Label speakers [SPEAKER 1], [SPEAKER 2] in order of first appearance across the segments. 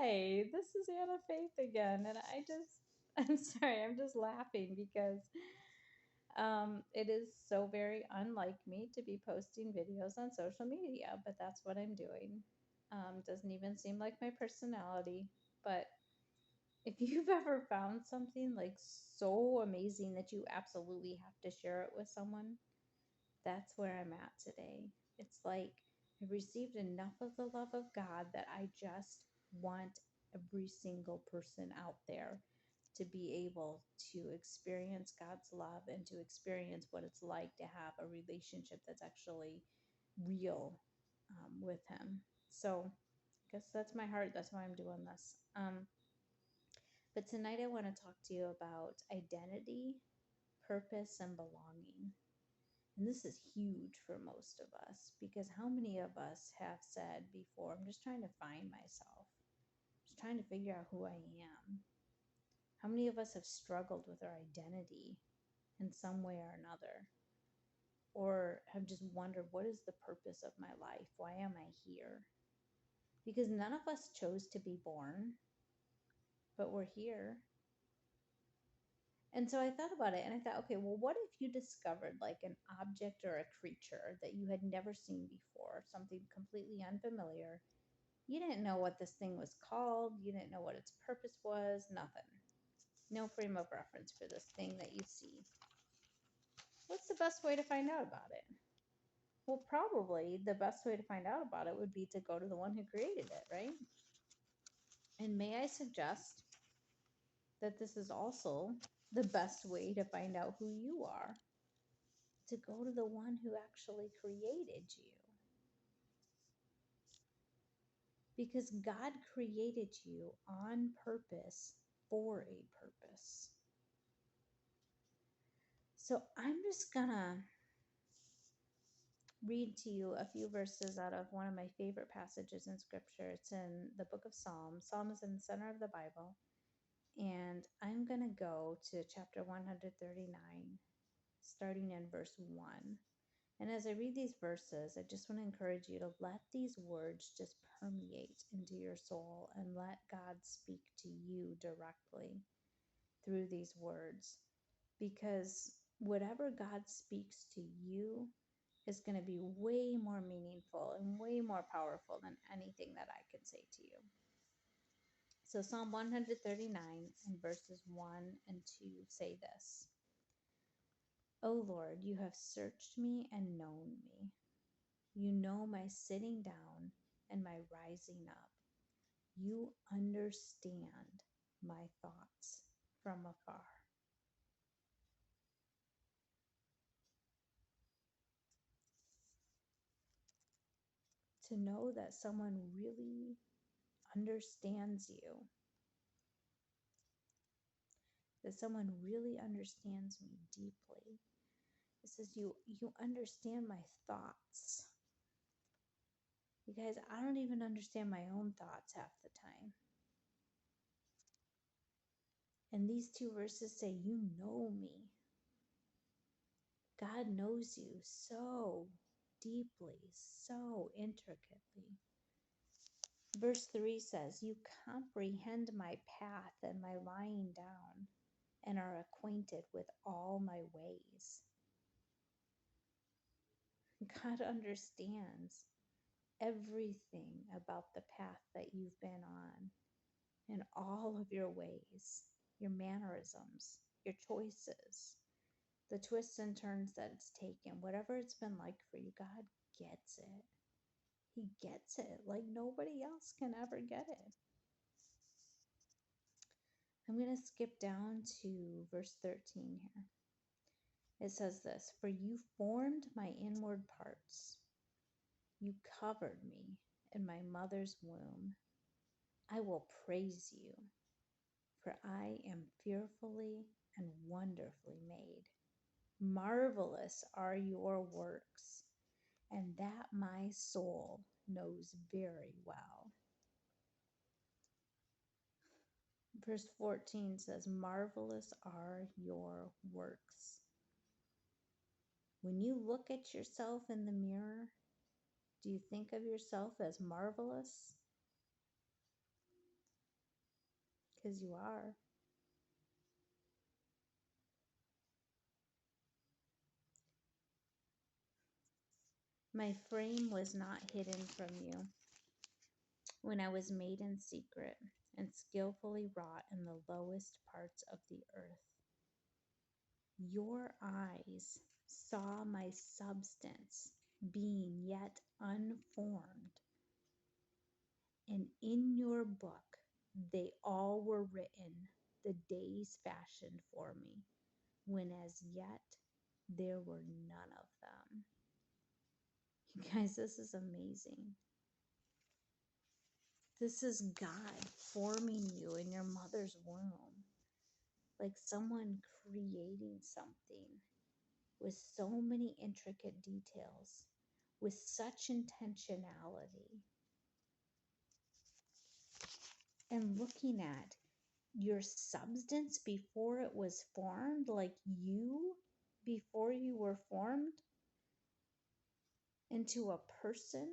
[SPEAKER 1] Hi, this is Anna Faith again, and I'm sorry, I'm just laughing because it is so very unlike me to be posting videos on social media, but that's what I'm doing. Doesn't even seem like my personality, but if you've ever found something like so amazing that you absolutely have to share it with someone, that's where I'm at today. It's like I've received enough of the love of God that I just want every single person out there to be able to experience God's love and to experience what it's like to have a relationship that's actually real with Him. So I guess that's my heart. That's why I'm doing this. But tonight I want to talk to you about identity, purpose, and belonging. And this is huge for most of us because how many of us have said before, I'm just trying to find myself, just trying to figure out who I am? How many of us have struggled with our identity in some way or another? Or have just wondered, what is the purpose of my life? Why am I here? Because none of us chose to be born, but we're here. And so I thought about it and I thought, okay, well, what if you discovered like an object or a creature that you had never seen before, something completely unfamiliar? You didn't know what this thing was called, you didn't know what its purpose was, nothing. No frame of reference for this thing that you see. What's the best way to find out about it? Well, probably the best way to find out about it would be to go to the one who created it, right? And may I suggest that this is also the best way to find out who you are? To go to the one who actually created you. Because God created you on purpose for a purpose. So I'm just gonna read to you a few verses out of one of my favorite passages in scripture. It's in the book of Psalms. Psalm is in the center of the Bible. And I'm going to go to chapter 139, starting in verse 1. And as I read these verses, I just want to encourage you to let these words just permeate into your soul and let God speak to you directly through these words. Because whatever God speaks to you is going to be way more meaningful and way more powerful than anything that I can say to you. So Psalm 139 and verses 1 and 2 say this: O Lord, you have searched me and known me. You know my sitting down and my rising up. You understand my thoughts from afar. To know that someone really understands you, that someone really understands me deeply. It says you understand my thoughts. You guys, I don't even understand my own thoughts half the time. And these two verses say, you know me. God knows you so deeply, so intricately. Verse 3 says, you comprehend my path and my lying down, and are acquainted with all my ways. God understands everything about the path that you've been on and all of your ways, your mannerisms, your choices, the twists and turns that it's taken, whatever it's been like for you. God gets it. He gets it like nobody else can ever get it. I'm going to skip down to verse 13 here. It says this: For you formed my inward parts. You covered me in my mother's womb. I will praise you, for I am fearfully and wonderfully made. Marvelous are your works, and that my soul knows very well. Verse 14 says, Marvelous are your works. When you look at yourself in the mirror, do you think of yourself as marvelous? because you are. My frame was not hidden from you when I was made in secret and skillfully wrought in the lowest parts of the earth. Your eyes saw my substance being yet unformed, and in your book they all were written, the days fashioned for me, when as yet there were none of them. You guys, this is amazing. This is God forming you in your mother's womb, like someone creating something with so many intricate details, with such intentionality. And looking at your substance before it was formed, like you before you were formed into a person.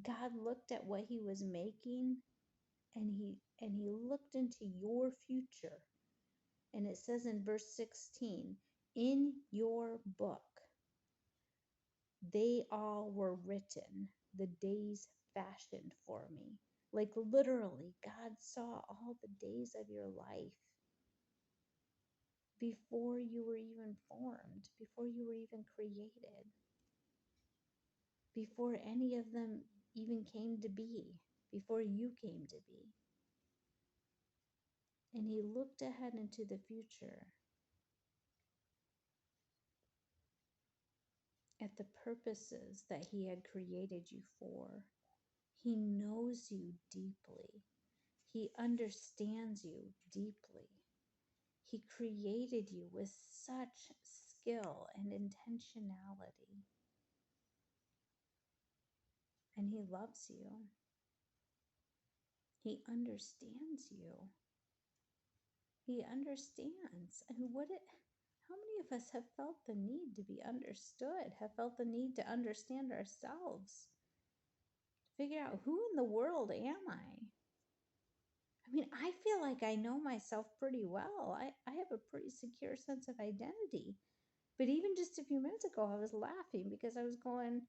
[SPEAKER 1] God looked at what he was making, and he looked into your future. And it says in verse 16, in your book they all were written, the days fashioned for me. Like literally, God saw all the days of your life before you were even formed, before you were even created, before any of them even came to be, before you came to be. And he looked ahead into the future at the purposes that he had created you for. He knows you deeply. He understands you deeply. He created you with such skill and intentionality. And he loves you. He understands you. He understands. And how many of us have felt the need to be understood, have felt the need to understand ourselves, figure out who in the world am I? I mean, I feel like I know myself pretty well. I have a pretty secure sense of identity. But even just a few minutes ago, I was laughing because I was going,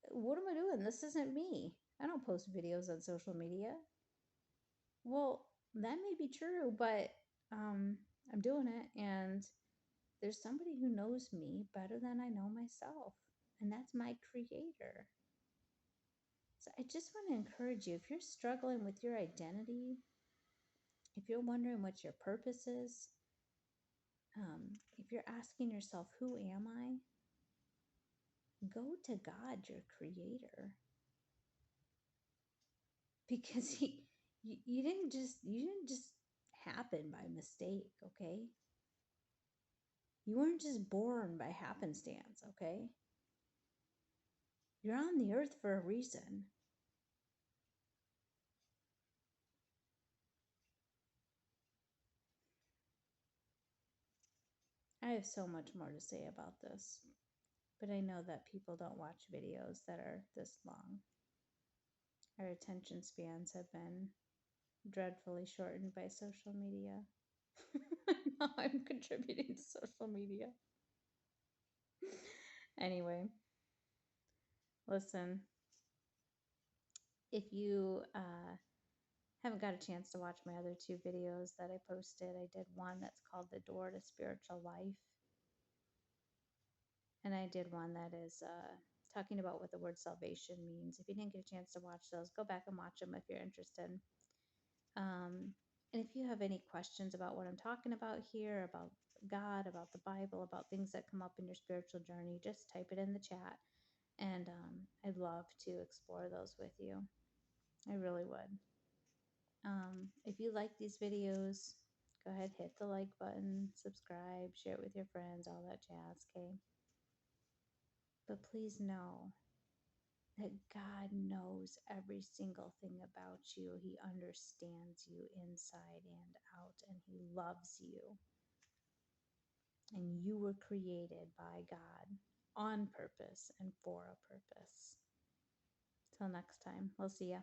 [SPEAKER 1] what am I doing? This isn't me. I don't post videos on social media. Well, that may be true, but I'm doing it. And there's somebody who knows me better than I know myself. And that's my creator. So I just want to encourage you, if you're struggling with your identity, if you're wondering what your purpose is, if you're asking yourself, who am I? Go to God, your creator. Because you didn't just happen by mistake, okay? You weren't just born by happenstance, okay? You're on the earth for a reason. I have so much more to say about this, but I know that people don't watch videos that are this long. Our attention spans have been dreadfully shortened by social media. Now I'm contributing to social media. Anyway, listen, if you haven't got a chance to watch my other two videos that I posted, I did one that's called The Door to Spiritual Life. And I did one that is talking about what the word salvation means. If you didn't get a chance to watch those, go back and watch them if you're interested. And if you have any questions about what I'm talking about here, about God, about the Bible, about things that come up in your spiritual journey, just type it in the chat. And I'd love to explore those with you. I really would. If you like these videos, go ahead, hit the like button, subscribe, share it with your friends, all that jazz, okay? But please know that God knows every single thing about you. He understands you inside and out, and He loves you. And you were created by God on purpose and for a purpose. Till next time, we'll see ya.